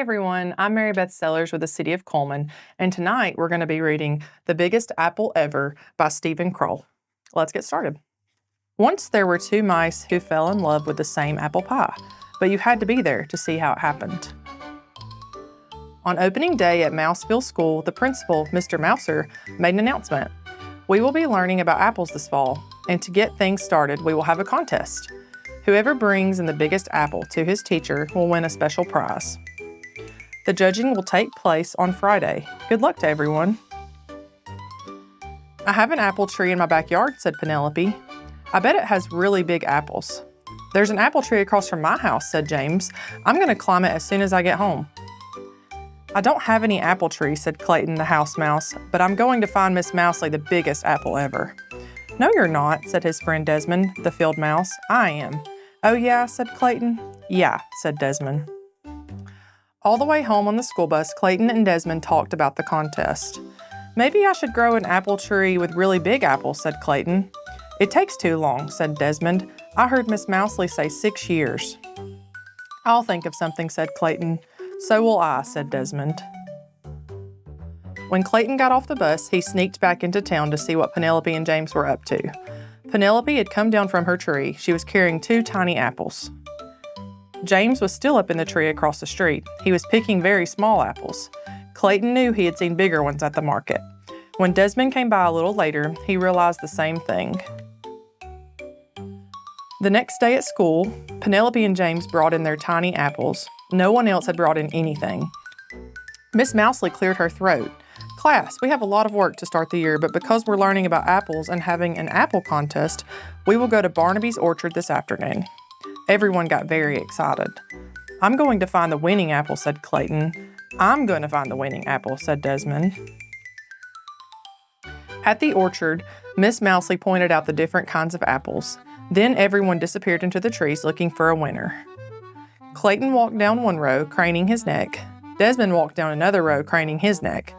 everyone, I'm Mary Beth Sellers with the City of Cullman, and tonight we're going to be reading The Biggest Apple Ever by Stephen Kroll. Let's get started. Once there were two mice who fell in love with the same apple pie, but you had to be there to see how it happened. On opening day at Mouseville School, the principal, Mr. Mouser, made an announcement. We will be learning about apples this fall, and to get things started, we will have a contest. Whoever brings in the biggest apple to his teacher will win a special prize. The judging will take place on Friday. Good luck to everyone. I have an apple tree in my backyard, said Penelope. I bet it has really big apples. There's an apple tree across from my house, said James. I'm going to climb it as soon as I get home. I don't have any apple trees, said Clayton the house mouse, but I'm going to find Miss Mousley the biggest apple ever. No, you're not, said his friend Desmond, the field mouse. I am. Oh yeah, said Clayton. Yeah, said Desmond. All the way home on the school bus, Clayton and Desmond talked about the contest. Maybe I should grow an apple tree with really big apples, said Clayton. It takes too long, said Desmond. I heard Miss Mousley say 6 years. I'll think of something, said Clayton. So will I, said Desmond. When Clayton got off the bus, he sneaked back into town to see what Penelope and James were up to. Penelope had come down from her tree. She was carrying 2 tiny apples. James was still up in the tree across the street. He was picking very small apples. Clayton knew he had seen bigger ones at the market. When Desmond came by a little later, he realized the same thing. The next day at school, Penelope and James brought in their tiny apples. No one else had brought in anything. Miss Mousley cleared her throat. Class, we have a lot of work to start the year, but because we're learning about apples and having an apple contest, we will go to Barnaby's orchard this afternoon. Everyone got very excited. I'm going to find the winning apple, said Clayton. I'm going to find the winning apple, said Desmond. At the orchard, Miss Mousley pointed out the different kinds of apples. Then everyone disappeared into the trees looking for a winner. Clayton walked down one row, craning his neck. Desmond walked down another row, craning his neck.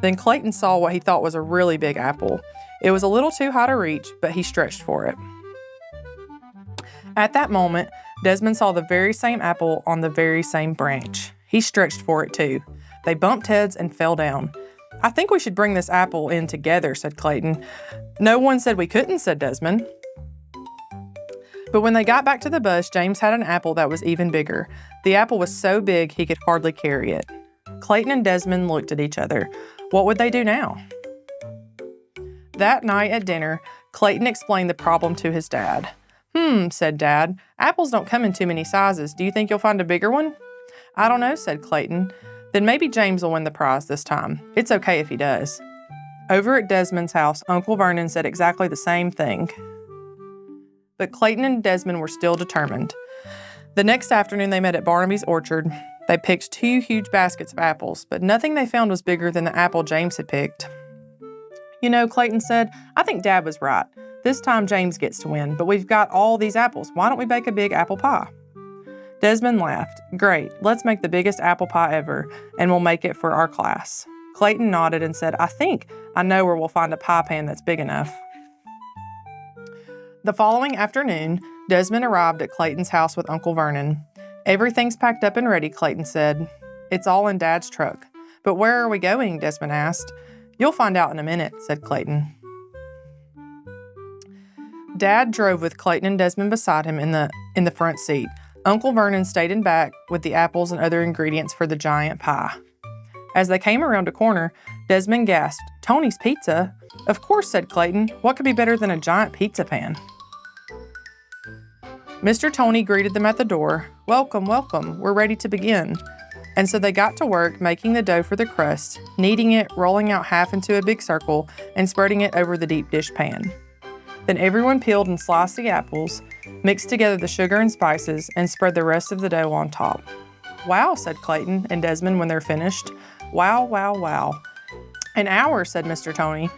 Then Clayton saw what he thought was a really big apple. It was a little too high to reach, but he stretched for it. At that moment, Desmond saw the very same apple on the very same branch. He stretched for it too. They bumped heads and fell down. I think we should bring this apple in together, said Clayton. No one said we couldn't, said Desmond. But when they got back to the bus, James had an apple that was even bigger. The apple was so big he could hardly carry it. Clayton and Desmond looked at each other. What would they do now? That night at dinner, Clayton explained the problem to his dad. Said Dad. Apples don't come in too many sizes. Do you think you'll find a bigger one? I don't know, said Clayton. Then maybe James will win the prize this time. It's okay if he does. Over at Desmond's house, Uncle Vernon said exactly the same thing. But Clayton and Desmond were still determined. The next afternoon they met at Barnaby's orchard. They picked 2 huge baskets of apples, but nothing they found was bigger than the apple James had picked. You know, Clayton said, I think Dad was right. This time James gets to win, but we've got all these apples. Why don't we bake a big apple pie? Desmond laughed. Great, let's make the biggest apple pie ever, and we'll make it for our class. Clayton nodded and said, I think I know where we'll find a pie pan that's big enough. The following afternoon, Desmond arrived at Clayton's house with Uncle Vernon. Everything's packed up and ready, Clayton said. It's all in Dad's truck. But where are we going? Desmond asked. You'll find out in a minute, said Clayton. Dad drove with Clayton and Desmond beside him in the front seat. Uncle Vernon stayed in back with the apples and other ingredients for the giant pie. As they came around a corner, Desmond gasped, Tony's Pizza? Of course, said Clayton. What could be better than a giant pizza pan? Mr. Tony greeted them at the door. Welcome, welcome. We're ready to begin. And so they got to work making the dough for the crust, kneading it, rolling out half into a big circle, and spreading it over the deep dish pan. Then everyone peeled and sliced the apples, mixed together the sugar and spices, and spread the rest of the dough on top. Wow, said Clayton and Desmond when they're finished. Wow, wow, wow. An hour, said Mr. Tony.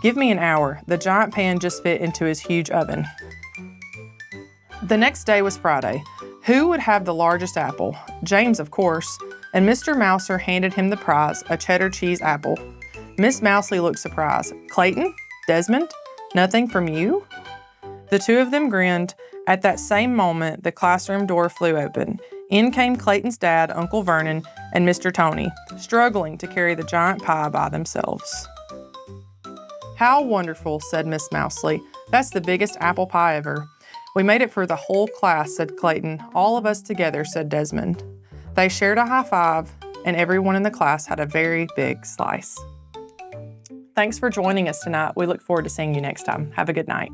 Give me an hour. The giant pan just fit into his huge oven. The next day was Friday. Who would have the largest apple? James, of course. And Mr. Mouser handed him the prize, a cheddar cheese apple. Miss Mousley looked surprised. Clayton? Desmond? Nothing from you? The two of them grinned. At that same moment, the classroom door flew open. In came Clayton's dad, Uncle Vernon, and Mr. Tony, struggling to carry the giant pie by themselves. "How wonderful," said Miss Mousley. "That's the biggest apple pie ever." "We made it for the whole class," said Clayton. "All of us together," said Desmond. They shared a high five, and everyone in the class had a very big slice. Thanks for joining us tonight. We look forward to seeing you next time. Have a good night.